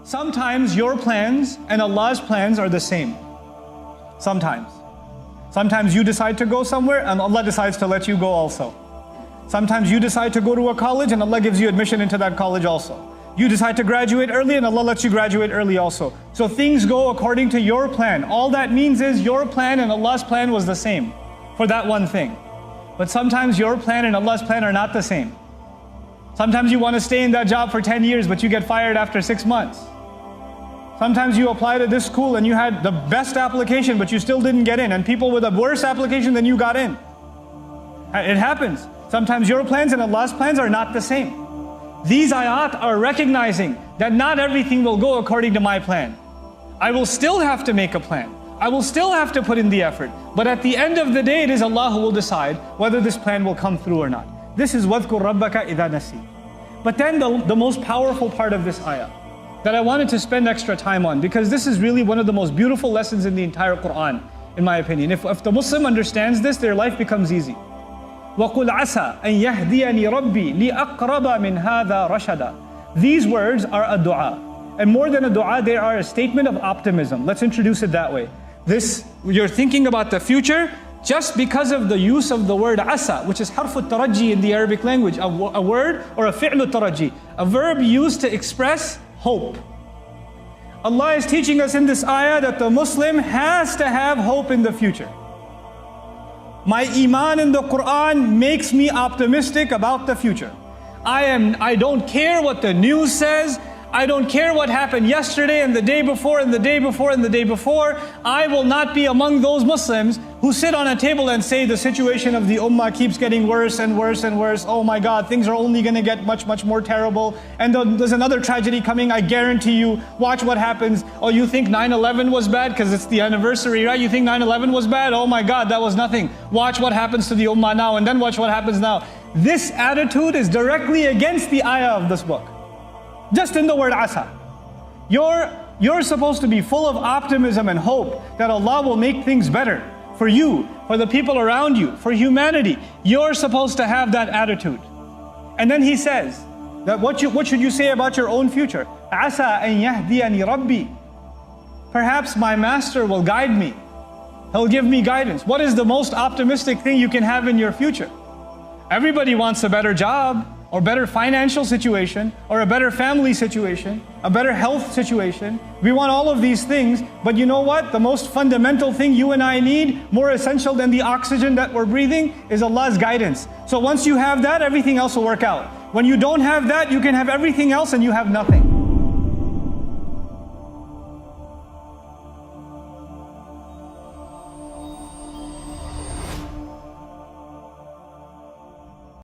Sometimes your plans and Allah's plans are the same. Sometimes. Sometimes you decide to go somewhere and Allah decides to let you go also. Sometimes you decide to go to a college and Allah gives you admission into that college also. You decide to graduate early and Allah lets you graduate early also. So things go according to your plan. All that means is your plan and Allah's plan was the same for that one thing. But sometimes your plan and Allah's plan are not the same. Sometimes you want to stay in that job for 10 years but you get fired after 6 months. Sometimes you apply to this school and you had the best application but you still didn't get in, and people with a worse application than you got in. It happens. Sometimes your plans and Allah's plans are not the same. These ayat are recognizing that not everything will go according to my plan. I will still have to make a plan. I will still have to put in the effort. But at the end of the day, it is Allah who will decide whether this plan will come through or not. This is وَذْكُرْ رَبَّكَ إِذَا نَسِيتَ. But then the most powerful part of this ayah that I wanted to spend extra time on, because this is really one of the most beautiful lessons in the entire Quran, in my opinion. If the Muslim understands this, their life becomes easy. وَقُلْ عَسَىٰ أَن يَهْدِيَنِي رَبِّي لِأَقْرَبَ مِنْ هَذَا رَشَدًا. These words are a dua. And more than a dua, they are a statement of optimism. Let's introduce it that way. You're thinking about the future just because of the use of the word asa, which is harf al-taraji in the Arabic language, a word or a fi'l al-taraji, a verb used to express hope. Allah is teaching us in this ayah that the Muslim has to have hope in the future. My iman in the Quran makes me optimistic about the future. I don't care what the news says. I don't care what happened yesterday and the day before and the day before and the day before. I will not be among those Muslims who sit on a table and say the situation of the ummah keeps getting worse and worse and worse. Oh my God, things are only going to get much, much more terrible. And there's another tragedy coming, I guarantee you. Watch what happens. Oh, you think 9/11 was bad because it's the anniversary, right? You think 9/11 was bad? Oh my God, that was nothing. Watch what happens to the ummah now, and then watch what happens now. This attitude is directly against the ayah of this book. Just in the word asa. You're supposed to be full of optimism and hope that Allah will make things better for you, for the people around you, for humanity. You're supposed to have that attitude. And then he says that what should you say about your own future? Asa an yahdiyani rabbi. Perhaps my master will guide me. He'll give me guidance. What is the most optimistic thing you can have in your future? Everybody wants a better job, or better financial situation, or a better family situation, a better health situation. We want all of these things, but you know what? The most fundamental thing you and I need, more essential than the oxygen that we're breathing, is Allah's guidance. So once you have that, everything else will work out. When you don't have that, you can have everything else and you have nothing.